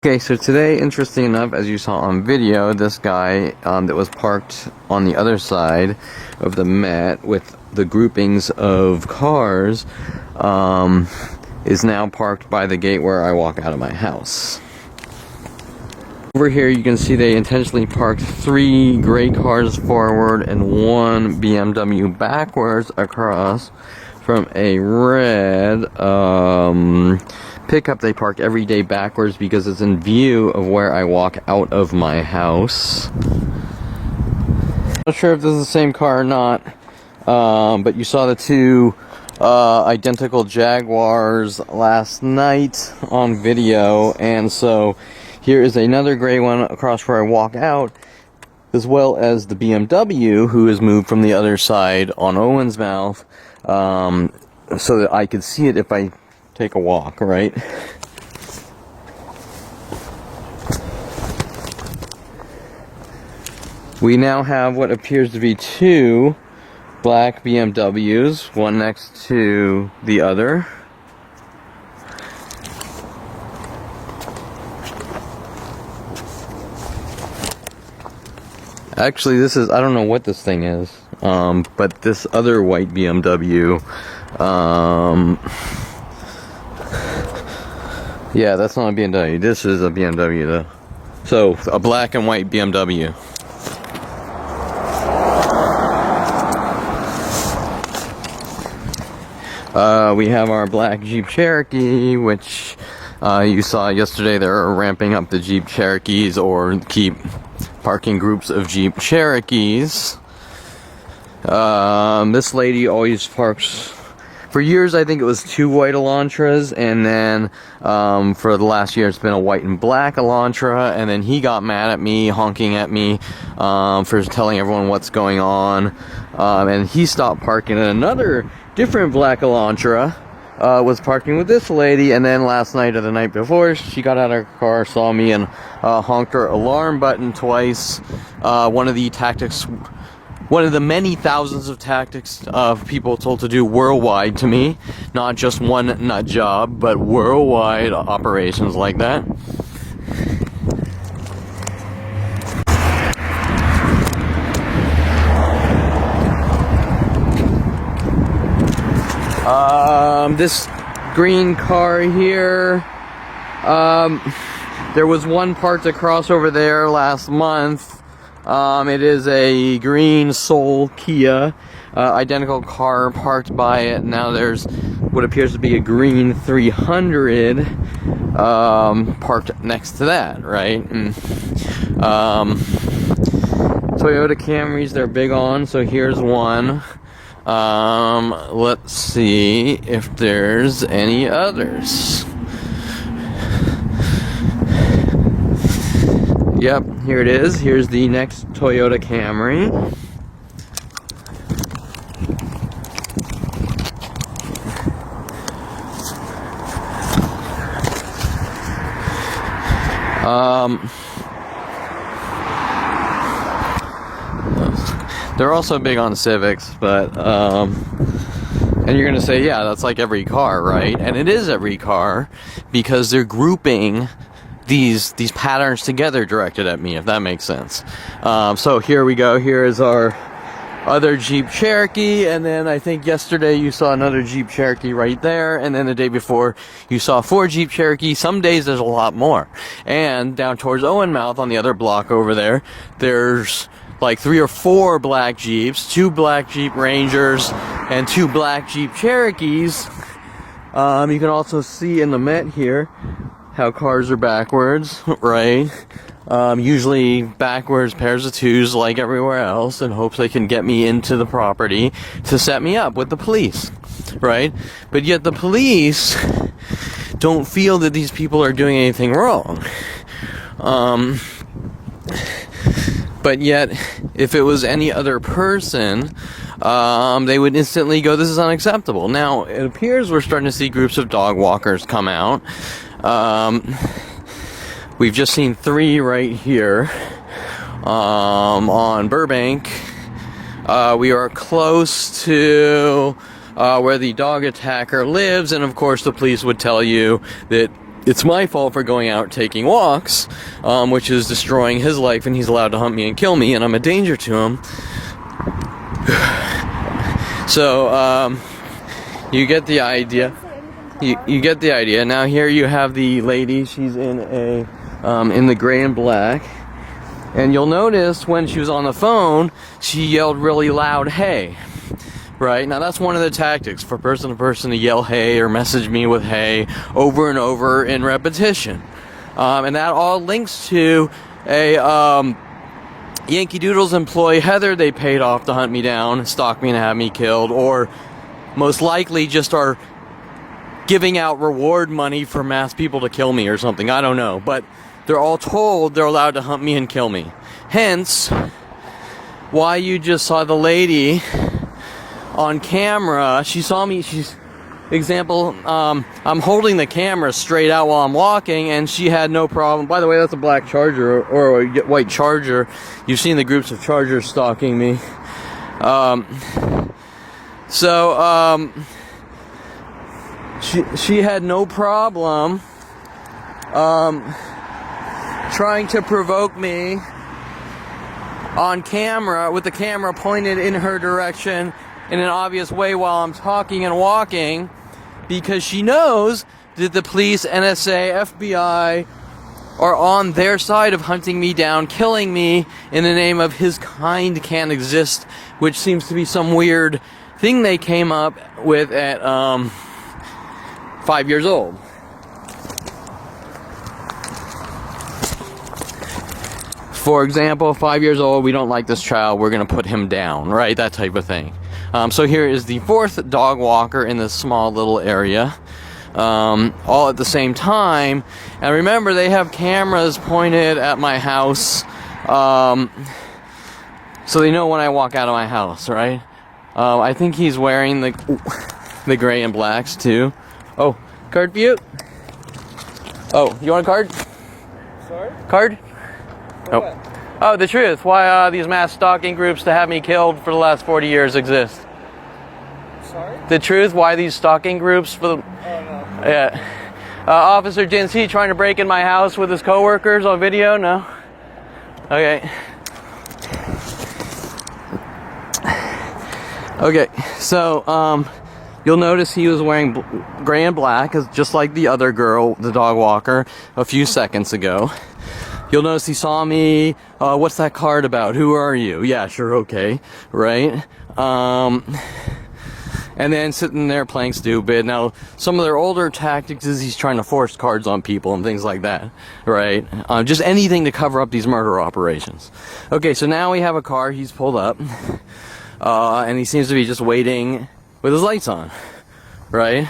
Okay, so today, interesting enough, as you saw on video, this guy that was parked on the other side of the Met with the groupings of cars is now parked by the gate where I walk out of my house. Over here you can see they intentionally parked 3 gray cars forward and 1 BMW backwards across from a red pickup they park every day backwards because it's in view of where I walk out of my house. Not sure if this is the same car or not, but you saw the 2 identical Jaguars last night on video, and so here is another gray one across where I walk out, as well as the BMW, who is moved from the other side on Owen's Mouth, so that I could see it if I take a walk, right? We now have what appears to be 2 black BMWs, one next to the other. Actually, this is, I don't know what this thing is, but this other white BMW, yeah, that's not a BMW. This is a BMW, though. So, a black and white BMW. We have our black Jeep Cherokee, which you saw yesterday. They're ramping up the Jeep Cherokees, or keep parking groups of Jeep Cherokees. This lady always parks. For years, I think it was 2 white Elantras, and then for the last year, it's been a white and black Elantra. And then he got mad at me, honking at me for telling everyone what's going on, and he stopped parking. And another different black Elantra was parking with this lady, and then last night or the night before, she got out of her car, saw me, and honked her alarm button twice. One of the many thousands of tactics of people told to do worldwide to me, not just one nut job, but worldwide operations like that. This green car here, there was one parked across over there last month. It is a green Soul Kia, identical car parked by it. Now there's what appears to be a green 300 parked next to that, right? And, Toyota Camrys, they're big on, so here's one. Let's see if there's any others. Yep, here it is. Here's the next Toyota Camry. They're also big on Civics, but and you're gonna say, yeah, that's like every car, right? And it is every car, because they're grouping these patterns together directed at me, if that makes sense. So here we go. Here is our other Jeep Cherokee, and then I think yesterday you saw another Jeep Cherokee right there, and then the day before you saw 4 Jeep Cherokee. Some days there's a lot more. And down towards Owen Mouth on the other block over there, there's like 3 or 4 black Jeeps, 2 black Jeep Rangers, and 2 black Jeep Cherokees. You can also see in the Met here how cars are backwards, right? Usually backwards pairs of 2s like everywhere else, in hopes they can get me into the property to set me up with the police, right? But yet the police don't feel that these people are doing anything wrong. But yet, if it was any other person, they would instantly go, this is unacceptable. Now, it appears we're starting to see groups of dog walkers come out. We've just seen 3 right here on Burbank. We are close to where the dog attacker lives, and of course the police would tell you that it's my fault for going out taking walks, which is destroying his life, and he's allowed to hunt me and kill me, and I'm a danger to him. So, you get the idea. You get the idea. Now here you have the lady. She's in in the gray and black. And you'll notice when she was on the phone, she yelled really loud, "Hey." Right? Now that's one of the tactics for person to person to yell "hey" or message me with "hey" over and over in repetition. And that all links to a Yankee Doodles employee, Heather, they paid off to hunt me down, stalk me, and have me killed, or most likely just are giving out reward money for mass people to kill me or something. I don't know. But they're all told they're allowed to hunt me and kill me. Hence, why you just saw the lady on camera. She saw me, I'm holding the camera straight out while I'm walking, and she had no problem. By the way, that's a black Charger, or a white Charger. You've seen the groups of Chargers stalking me. She had no problem trying to provoke me on camera with the camera pointed in her direction in an obvious way while I'm talking and walking, because she knows that the police, NSA, FBI are on their side of hunting me down, killing me in the name of his kind can't exist, which seems to be some weird thing they came up with at 5 years old. For example, 5 years old, we don't like this child, we're going to put him down, right? That type of thing. So here is the fourth dog walker in this small little area, all at the same time. And remember, they have cameras pointed at my house, so they know when I walk out of my house, right? I think he's wearing the gray and blacks too. Oh, card for you? Oh, you want a card? Sorry? Card? For what? Oh, the truth. Why these mass stalking groups to have me killed for the last 40 years exist. Sorry? The truth, why these stalking groups for the... Oh, no. Yeah. Officer Jinsey trying to break in my house with his coworkers on video? No? Okay. Okay, so, you'll notice he was wearing gray and black, just like the other girl, the dog walker, a few seconds ago. You'll notice he saw me, what's that card about? Who are you? Yeah, sure, okay, right? And then sitting there playing stupid. Now, some of their older tactics is he's trying to force cards on people and things like that, right? Just anything to cover up these murder operations. Okay, so now we have a car, he's pulled up, and he seems to be just waiting with his lights on, right?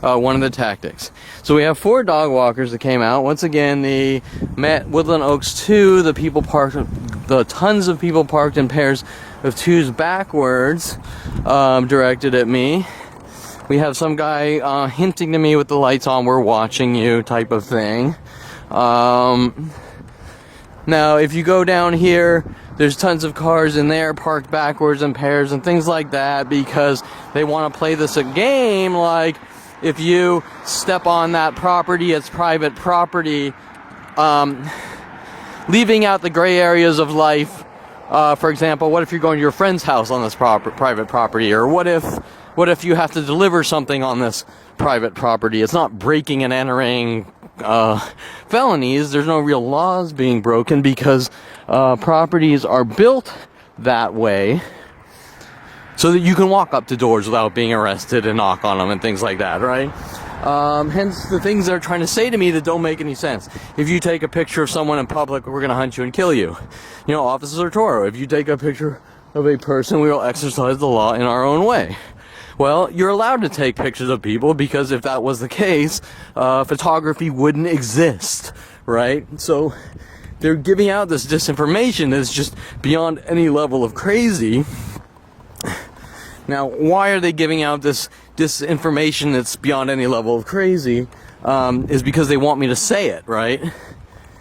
One of the tactics. So we have 4 dog walkers that came out. Once again, the Woodland Oaks 2, the tons of people parked in pairs of 2s backwards, directed at me. We have some guy hinting to me with the lights on, "We're watching you," type of thing. Now, if you go down here, there's tons of cars in there parked backwards in pairs and things like that, because they want to play this a game like, if you step on that property, it's private property, leaving out the gray areas of life. For example, what if you're going to your friend's house on this private property? Or what if you have to deliver something on this private property? It's not breaking and entering felonies. There's no real laws being broken, because properties are built that way so that you can walk up to doors without being arrested and knock on them and things like that, right? Hence the things they're trying to say to me that don't make any sense. If you take a picture of someone in public, we're going to hunt you and kill you. You know, Officer Toro, if you take a picture of a person, we will exercise the law in our own way. Well, you're allowed to take pictures of people, because if that was the case, photography wouldn't exist, right? So they're giving out this disinformation that's just beyond any level of crazy. Now, why are they giving out this disinformation that's beyond any level of crazy? Is because they want me to say it, right?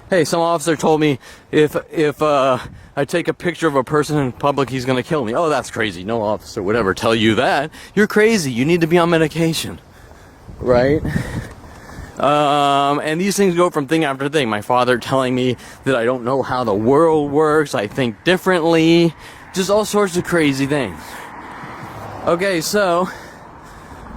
Hey, some officer told me if I take a picture of a person in public, he's going to kill me. Oh, that's crazy. No officer would ever tell you that. You're crazy. You need to be on medication, right? And these things go from thing after thing. My father telling me that I don't know how the world works, I think differently, just all sorts of crazy things. Okay, so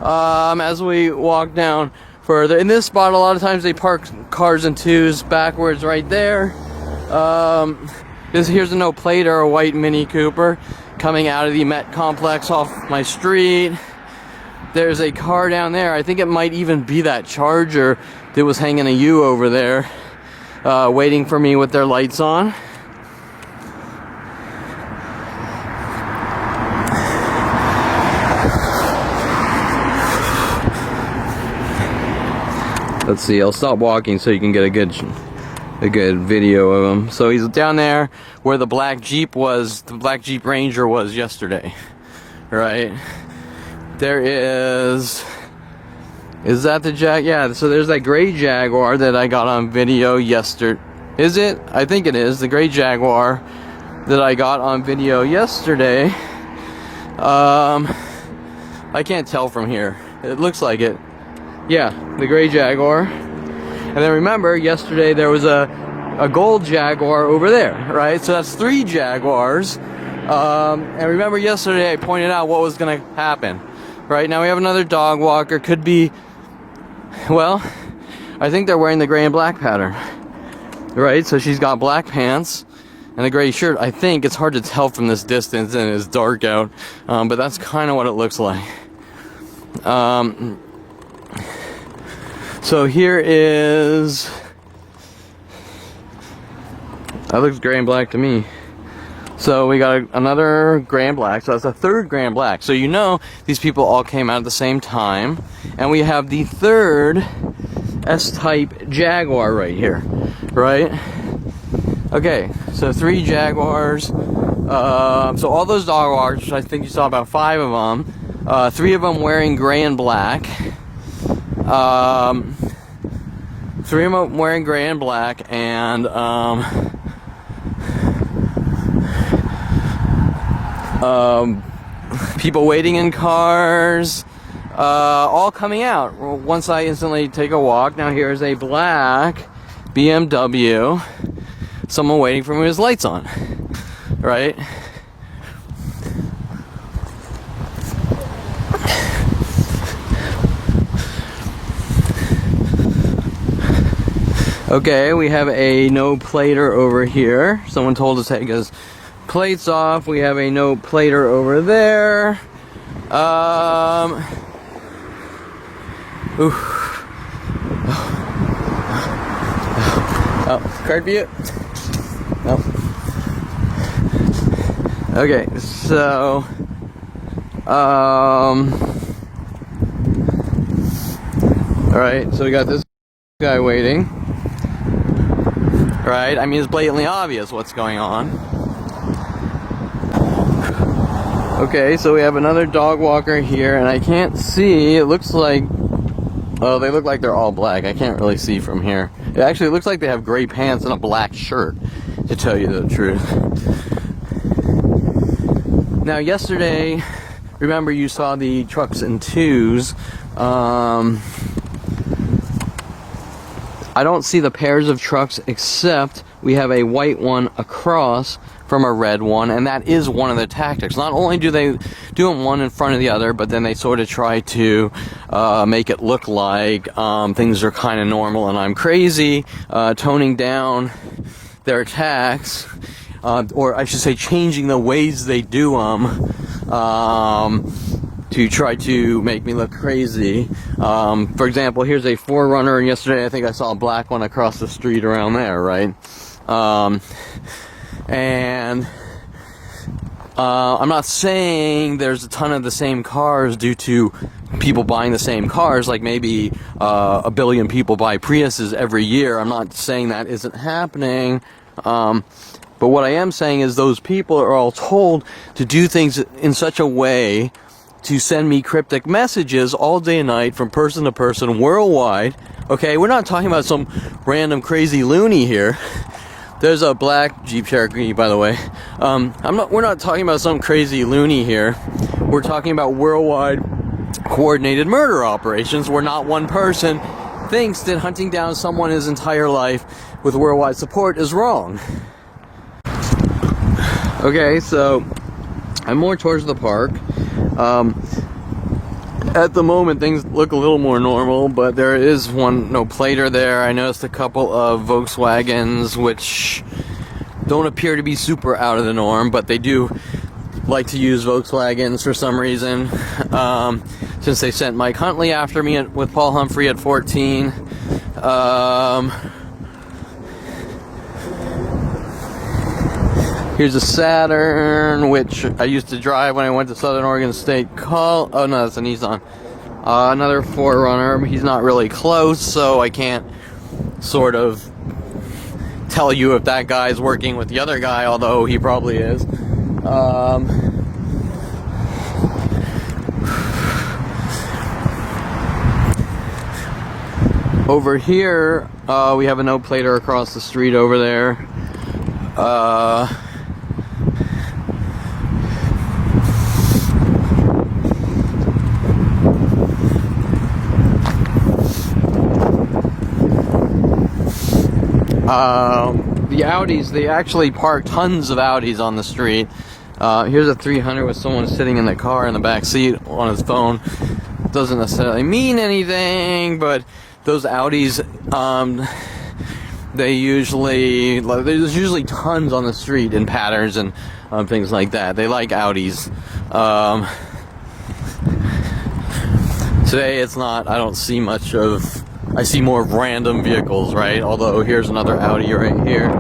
as we walk down further, in this spot a lot of times they park cars in twos backwards right there. Here's a no plate or a white Mini Cooper coming out of the Met complex off my street. There's a car down there. I think it might even be that Charger that was hanging a U over there, waiting for me with their lights on. Let's see, I'll stop walking so you can get a good video of him. So he's down there where the black Jeep was, the black Jeep Ranger was yesterday, right? There is that the yeah, so there's that gray Jaguar that I got on video yesterday. Is it? I think it is, the gray Jaguar that I got on video yesterday. I can't tell from here. It looks like it. Yeah, the gray Jaguar. And then remember, yesterday there was a gold Jaguar over there, right? So that's 3 Jaguars. And remember yesterday I pointed out what was going to happen. Right, now we have another dog walker. Could be, well, I think they're wearing the gray and black pattern. Right, so she's got black pants and a gray shirt. I think it's hard to tell from this distance and it's dark out. But that's kind of what it looks like. So here is, that looks gray and black to me. So we got another gray and black, so that's a 3rd gray and black. So you know these people all came out at the same time. And we have the 3rd S-type Jaguar right here, right? Okay, so 3 Jaguars. So all those dog walkers, I think you saw about 5 of them. 3 of them wearing gray and black. 3 of them wearing gray and black, and people waiting in cars, all coming out once I instantly take a walk. Now here's a black BMW, someone waiting for me with his lights on, right? Okay, we have a no plater over here. Someone told us to take his plates off. We have a no plater over there. Oh, card view. No. Okay, so all right, so we got this guy waiting. Right? I mean, it's blatantly obvious what's going on. Okay, so we have another dog walker here, and I can't see. It looks like, oh, they look like they're all black. I can't really see from here. It actually looks like they have gray pants and a black shirt, to tell you the truth. Now, yesterday, remember you saw the trucks in twos. I don't see the pairs of trucks, except we have a white one across from a red one, and that is one of the tactics. Not only do they do them one in front of the other, but then they sort of try to make it look like things are kind of normal and I'm crazy, toning down their attacks, or I should say changing the ways they do them, to try to make me look crazy. For example, here's a 4Runner, and yesterday I think I saw a black one across the street around there, right? And I'm not saying there's a ton of the same cars due to people buying the same cars, like maybe a billion people buy Priuses every year. I'm not saying that isn't happening. But what I am saying is those people are all told to do things in such a way to send me cryptic messages all day and night from person to person worldwide. Okay, we're not talking about some random crazy loony here. There's a black Jeep Cherokee, by the way. We're not talking about some crazy loony here. We're talking about worldwide coordinated murder operations where not one person thinks that hunting down someone his entire life with worldwide support is wrong. Okay, so I'm more towards the park. At the moment, things look a little more normal, but there is no plater there. I noticed a couple of Volkswagens, which don't appear to be super out of the norm, but they do like to use Volkswagens for some reason. Since they sent Mike Huntley after me with Paul Humphrey at 14. Here's a Saturn, which I used to drive when I went to Southern Oregon State College. Oh no, that's a Nissan. Another 4Runner. He's not really close, so I can't sort of tell you if that guy's working with the other guy, although he probably is. Over here, we have a no plater across the street over there. The Audis, they actually park tons of Audis on the street. Here's a 300 with someone sitting in the car in the back seat on his phone. Doesn't necessarily mean anything, but those Audis, there's usually tons on the street in patterns and things like that. They like Audis. Today it's not, I don't see much of, I see more random vehicles, right? Although here's another Audi right here.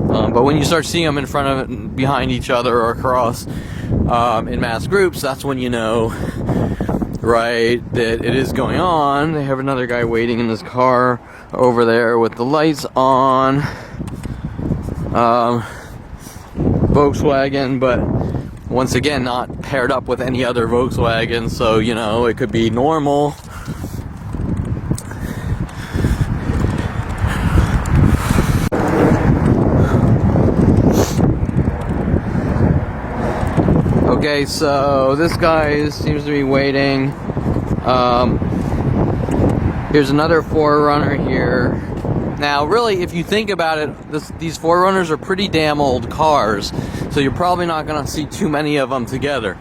But when you start seeing them in front of it, behind each other or across in mass groups, that's when you know, right, that it is going on. They have another guy waiting in this car over there with the lights on. Volkswagen, but once again, not paired up with any other Volkswagen, so, you know, it could be normal. Okay, so this guy seems to be waiting. Here's another 4Runner here. Now, really, if you think about it, these 4Runners are pretty damn old cars, so you're probably not going to see too many of them together.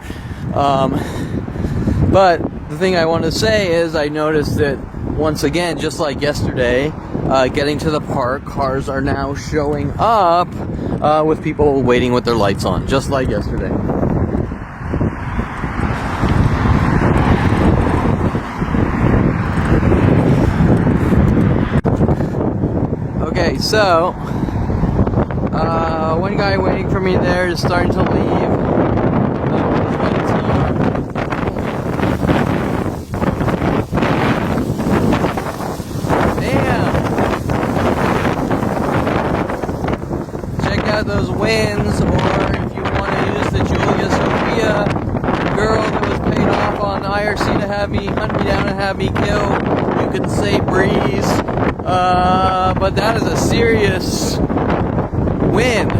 But the thing I want to say is I noticed that, once again, just like yesterday, getting to the park, cars are now showing up with people waiting with their lights on, just like yesterday. Okay, so one guy waiting for me there is starting to leave. Damn! Check out those winds, or if you want to use the Julia Sophia girl that was paid off on IRC to have me hunt me down and have me killed, you could say breeze. But that is a serious wind.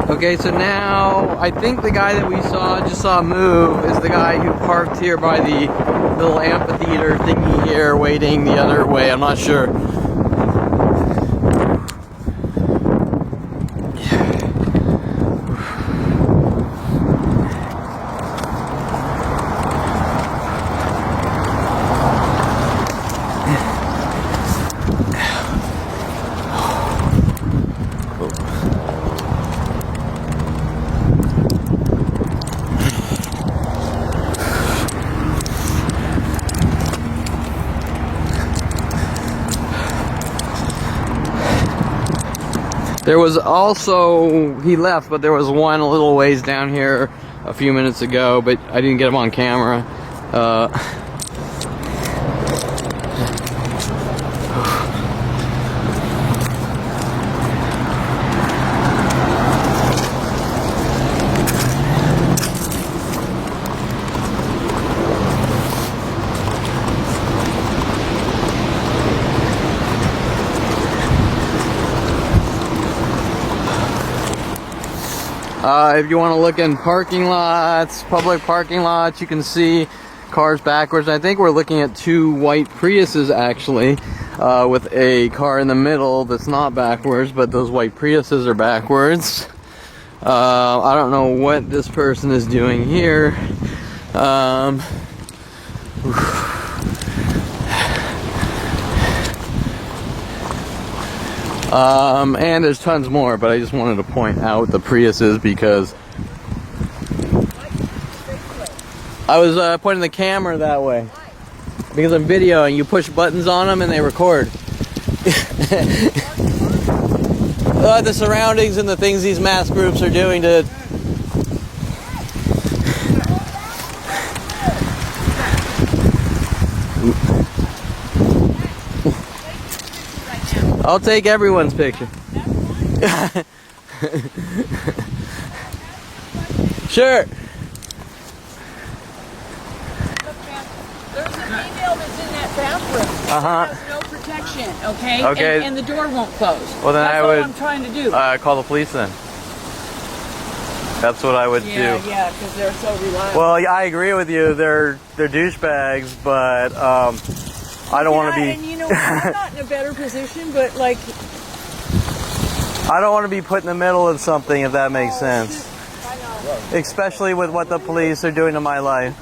Okay, so now I think the guy that we just saw move is the guy who parked here by the little amphitheater thingy here, waiting the other way. I'm not sure. There was also, he left, but there was one a little ways down here a few minutes ago, but I didn't get him on camera. If you want to look in parking lots, public parking lots, you can see cars backwards. I think we're looking at two white Priuses actually, with a car in the middle that's not backwards, but those white Priuses are backwards. I don't know what this person is doing here. And there's tons more, but I just wanted to point out the Priuses because I was pointing the camera that way because I'm videoing. You push buttons on them and they record. The surroundings and the things these mass groups are doing to. I'll take everyone's picture. Sure. There's a female that's in that bathroom. Uh-huh. Has no protection, okay? Okay. And the door won't close. Well, then That's I all would I'm trying to do. call the police then. That's what I would do. Yeah, because they're so reliable. Well, yeah, I agree with you. They're douchebags, but I don't want to be. And you know, I'm not in a better position, but like. I don't want to be put in the middle of something, if that makes sense. I know. Especially with what the police are doing to my life.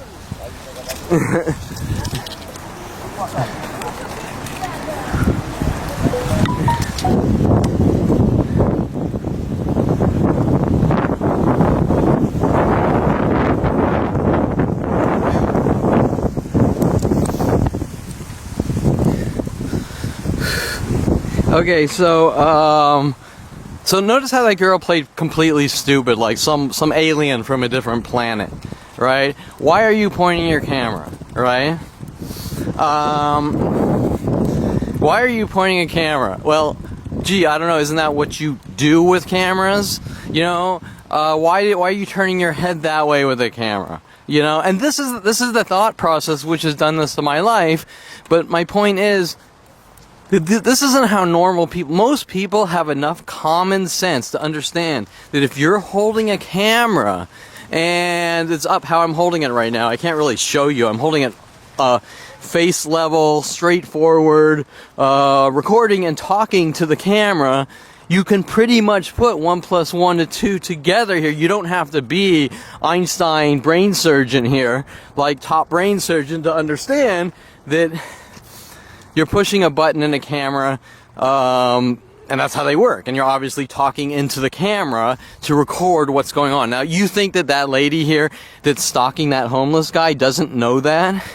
Okay, so notice how that girl played completely stupid, like some alien from a different planet, right? Why are you pointing your camera, right? Why are you pointing a camera? Well, gee, I don't know, isn't that what you do with cameras? You know, why are you turning your head that way with a camera? You know, and this is the thought process which has done this to my life, but my point is, this isn't how normal people, most people have enough common sense to understand that if you're holding a camera and it's up how I'm holding it right now, I can't really show you, I'm holding it face level, straightforward, recording and talking to the camera, you can pretty much put 1 + 1 to 2 together here. You don't have to be Einstein brain surgeon here, like top brain surgeon, to understand that you're pushing a button in a camera, and that's how they work. And you're obviously talking into the camera to record what's going on. Now, you think that lady here that's stalking that homeless guy doesn't know that?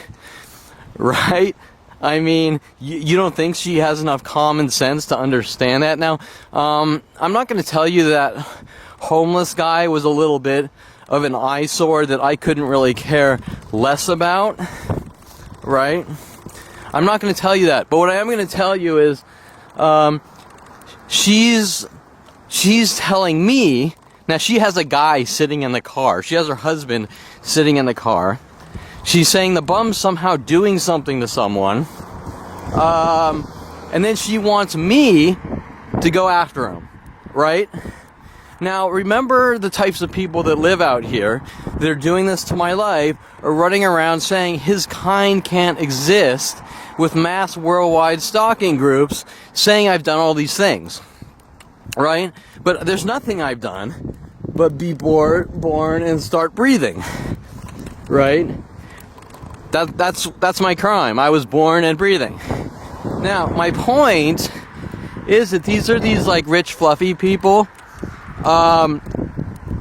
Right? I mean, you don't think she has enough common sense to understand that? Now, I'm not going to tell you that homeless guy was a little bit of an eyesore that I couldn't really care less about, right? I'm not going to tell you that, but what I am going to tell you is, she's telling me, now she has a guy sitting in the car, she has her husband sitting in the car, she's saying the bum's somehow doing something to someone, and then she wants me to go after him, right? Now, remember the types of people that live out here that are doing this to my life are running around saying his kind can't exist with mass worldwide stalking groups saying I've done all these things, right? But there's nothing I've done but be born and start breathing, right? That's my crime. I was born and breathing. Now, my point is that these are these like rich fluffy people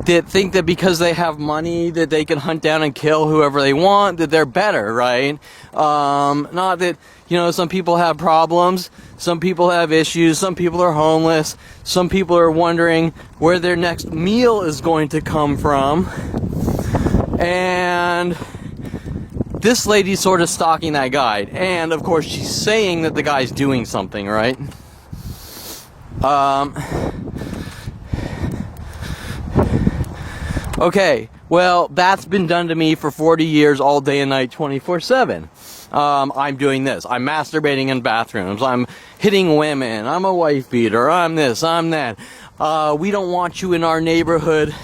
that think that because they have money that they can hunt down and kill whoever they want, that they're better, right? Not that, you know, some people have problems, some people have issues, some people are homeless, some people are wondering where their next meal is going to come from, and this lady's sort of stalking that guy, and of course she's saying that the guy's doing something, right? Okay, well, that's been done to me for 40 years, all day and night, 24/7. I'm doing this. I'm masturbating in bathrooms. I'm hitting women. I'm a wife beater. I'm this. I'm that. We don't want you in our neighborhood.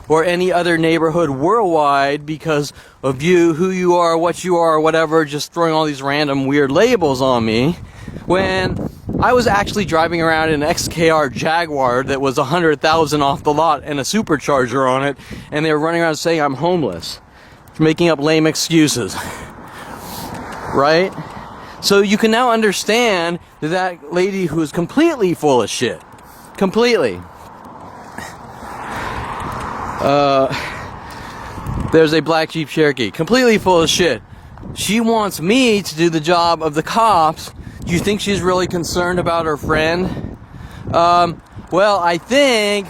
or any other neighborhood worldwide because of you, who you are, what you are, whatever, just throwing all these random weird labels on me, when I was actually driving around in an XKR Jaguar that was $100,000 off the lot and a supercharger on it, and they were running around saying I'm homeless, making up lame excuses, right? So you can now understand that that lady who is completely full of shit, completely. There's a black Jeep Cherokee, completely full of shit. She wants me to do the job of the cops. Do you think she's really concerned about her friend? Well, I think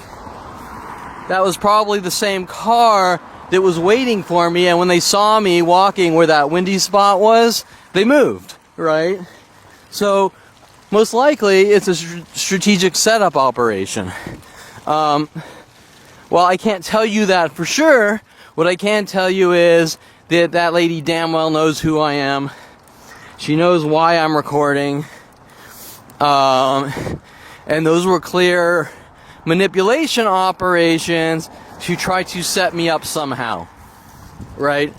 that was probably the same car that was waiting for me, and when they saw me walking where that windy spot was, they moved, right? So, most likely, it's a strategic setup operation. Well, I can't tell you that for sure. What I can tell you is that that lady damn well knows who I am. She knows why I'm recording. And those were clear manipulation operations to try to set me up somehow. Right?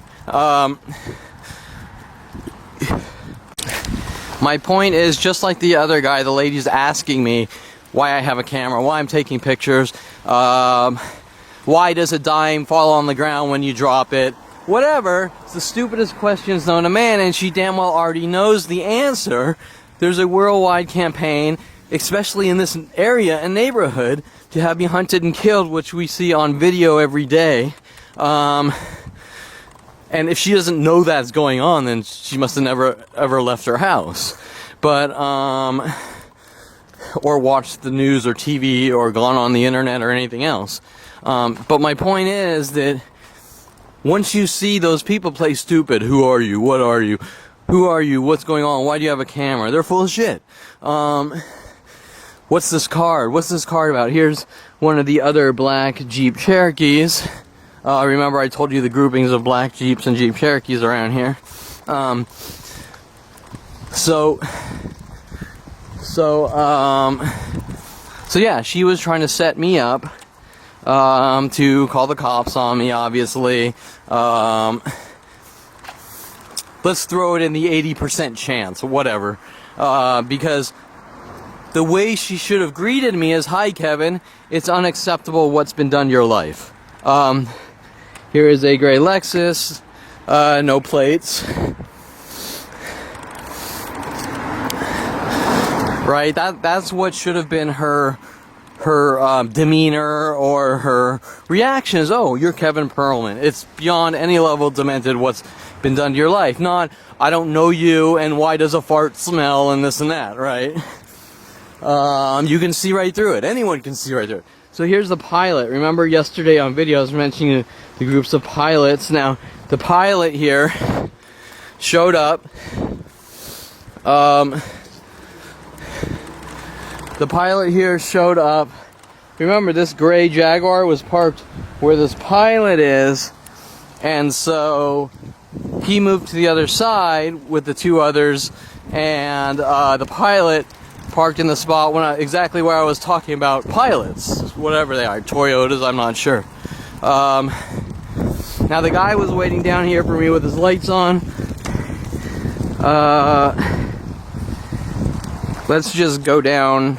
My point is, just like the other guy, the lady's asking me why I have a camera, why I'm taking pictures, why does a dime fall on the ground when you drop it? Whatever. It's the stupidest questions known to man, and she damn well already knows the answer. There's a worldwide campaign, especially in this area and neighborhood, to have me hunted and killed, which we see on video every day. And if she doesn't know that's going on, then she must have never ever left her house. But or watched the news or TV or gone on the internet or anything else. But my point is that once you see those people play stupid, who are you? What are you? Who are you? What's going on? Why do you have a camera? They're full of shit. What's this card? What's this card about? Here's one of the other black Jeep Cherokees. Remember I told you the groupings of black Jeeps and Jeep Cherokees around here. So yeah, she was trying to set me up to call the cops on me, obviously. Let's throw it in the 80% chance, whatever. Because the way she should have greeted me is, "Hi, Kevin. It's unacceptable what's been done to your life." Here is a gray Lexus, no plates. Right? That's what should have been her demeanor or her reaction is, "Oh, you're Kevin Perlman." It's beyond any level demented what's been done to your life. Not, "I don't know you and why does a fart smell," and this and that, right? You can see right through it. Anyone can see right through it. So here's the pilot. Remember yesterday on video I was mentioning the groups of pilots. Now, the pilot here showed up. The pilot here showed up. Remember, this gray Jaguar was parked where this pilot is, and so he moved to the other side with the two others, and the pilot parked in the spot exactly where I was talking about pilots, whatever they are, Toyotas, I'm not sure. Now the guy was waiting down here for me with his lights on. Let's just go down.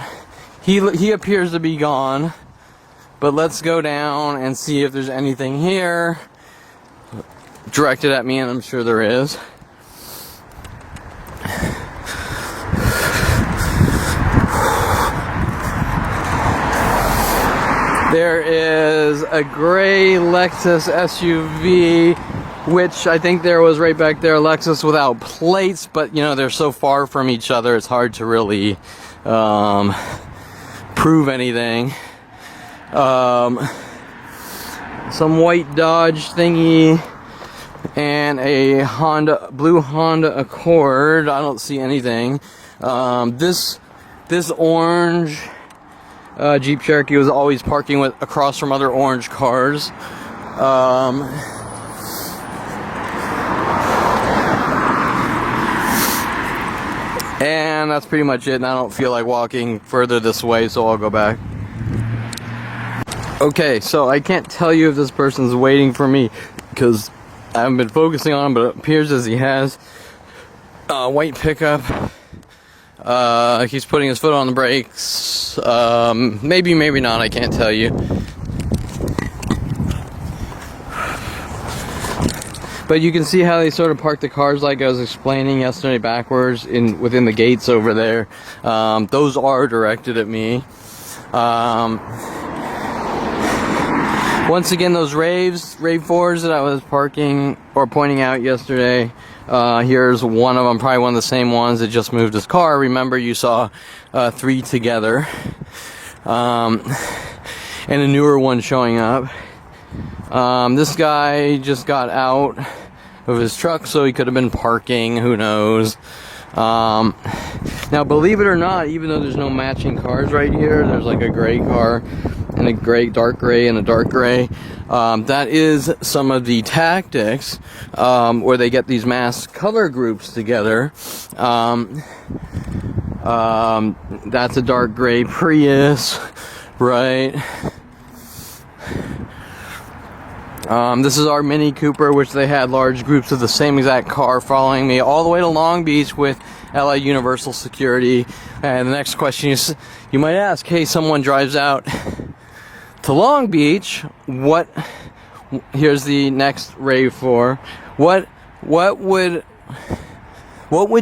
He appears to be gone, but let's go down and see if there's anything here directed at me, and I'm sure there is. There is a gray Lexus SUV, which I think there was right back there, Lexus without plates, but you know, they're so far from each other, it's hard to really prove anything. Some white Dodge thingy and a blue Honda Accord. I don't see anything. This orange Jeep Cherokee was always parking across from other orange cars. And that's pretty much it, and I don't feel like walking further this way, so I'll go back. Okay, so I can't tell you if this person's waiting for me because I haven't been focusing on him, but it appears as he has. White pickup. He's putting his foot on the brakes. Maybe, maybe not. I can't tell you. But you can see how they sort of park the cars, like I was explaining yesterday, backwards within the gates over there. Those are directed at me. Once again, those Rave 4s that I was parking or pointing out yesterday. Here's one of them, probably one of the same ones that just moved his car. Remember, you saw 3 together, and a newer one showing up. This guy just got out of his truck, so he could have been parking, who knows. Now, believe it or not, even though there's no matching cars right here, there's like a gray car and a dark gray and a dark gray. That is some of the tactics where they get these mass color groups together. That's a dark gray Prius, right? This is our Mini Cooper, which they had large groups of the same exact car following me all the way to Long Beach with LA Universal Security. And the next question is, you might ask, hey, someone drives out to Long Beach, here's the next Rave 4. What would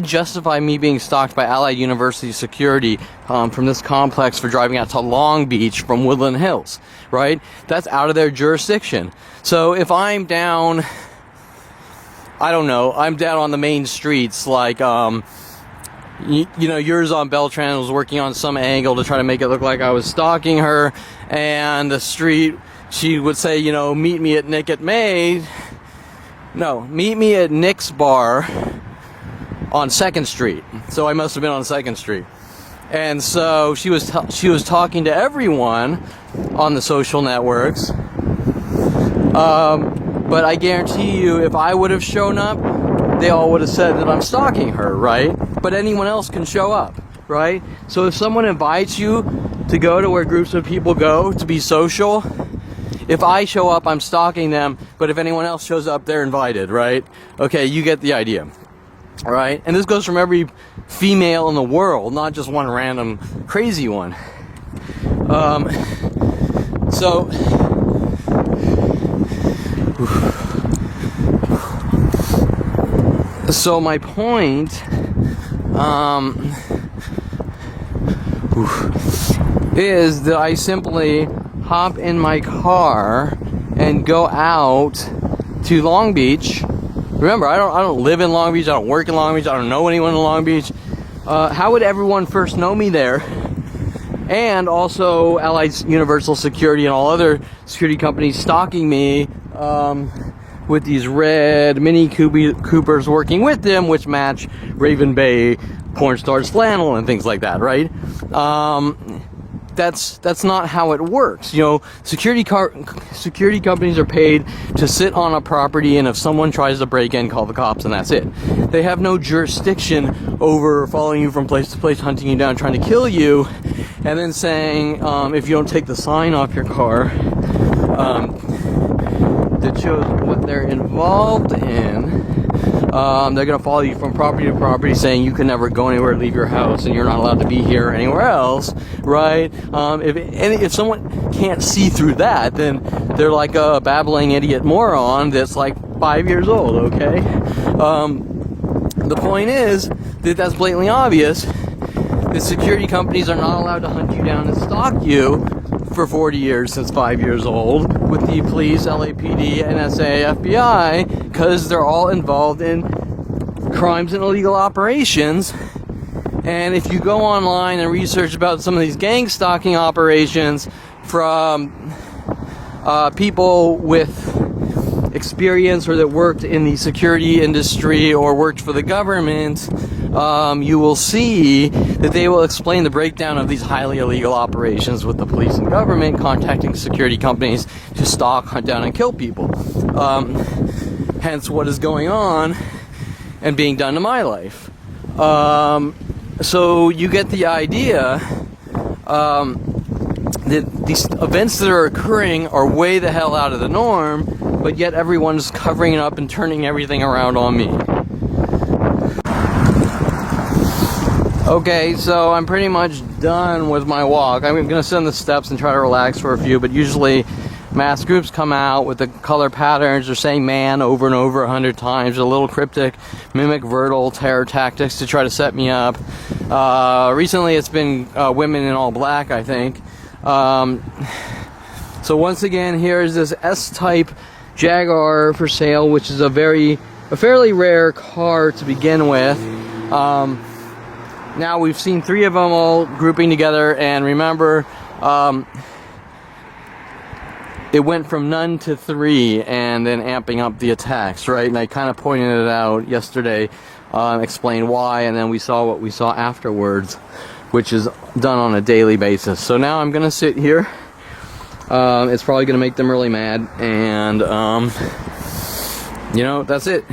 justify me being stalked by Allied University Security from this complex for driving out to Long Beach from Woodland Hills, right? That's out of their jurisdiction. So if I'm down, I don't know, I'm down on the main streets, like, you know, yours on Beltran was working on some angle to try to make it look like I was stalking her, and the street, she would say, you know, meet me at Nick at May. No, meet me at Nick's bar on 2nd Street. So I must have been on 2nd Street. And so she was talking to everyone on the social networks. But I guarantee you, if I would have shown up, they all would have said that I'm stalking her, right? But anyone else can show up, right? So if someone invites you to go to where groups of people go to be social, if I show up, I'm stalking them, but if anyone else shows up, they're invited, right? Okay, you get the idea. All right, and this goes from every female in the world, not just one random crazy one. So my point is that I simply hop in my car and go out to Long Beach. Remember, I don't live in Long Beach, I don't work in Long Beach, I don't know anyone in Long Beach. How would everyone first know me there? And also Allied Universal Security and all other security companies stalking me with these red Mini Coopers working with them, which match Raven Bay porn stars flannel and things like that, right? That's not how it works. You know, security companies are paid to sit on a property, and if someone tries to break in, call the cops, and that's it. They have no jurisdiction over following you from place to place, hunting you down, trying to kill you, and then saying, if you don't take the sign off your car that shows what they're involved in, they're going to follow you from property to property, saying you can never go anywhere, leave your house, and you're not allowed to be here or anywhere else, right? If someone can't see through that, then they're like a babbling idiot moron that's like 5 years old, okay? The point is that that's blatantly obvious. The security companies are not allowed to hunt you down and stalk you for 40 years since 5 years old with the police, LAPD, NSA, FBI, because they're all involved in crimes and illegal operations. And if you go online and research about some of these gang stalking operations from people with experience or that worked in the security industry or worked for the government, you will see that they will explain the breakdown of these highly illegal operations with the police and government contacting security companies to stalk, hunt down, and kill people. Hence what is going on and being done to my life. So you get the idea these events that are occurring are way the hell out of the norm, but yet everyone's covering it up and turning everything around on me. Okay, so I'm pretty much done with my walk. I'm gonna sit on the steps and try to relax for a few, but usually mass groups come out with the color patterns. They're saying man over and over 100 times, a little cryptic, mimic verbal terror tactics to try to set me up. Recently it's been women in all black, I think. So once again, here's this S-Type Jaguar for sale, which is a fairly rare car to begin with. Now we've seen 3 of them all grouping together, and remember, it went from none to 3 and then amping up the attacks, right? And I kind of pointed it out yesterday, explained why, and then we saw what we saw afterwards, which is done on a daily basis. So now I'm gonna sit here. It's probably gonna make them really mad, and you know, that's it.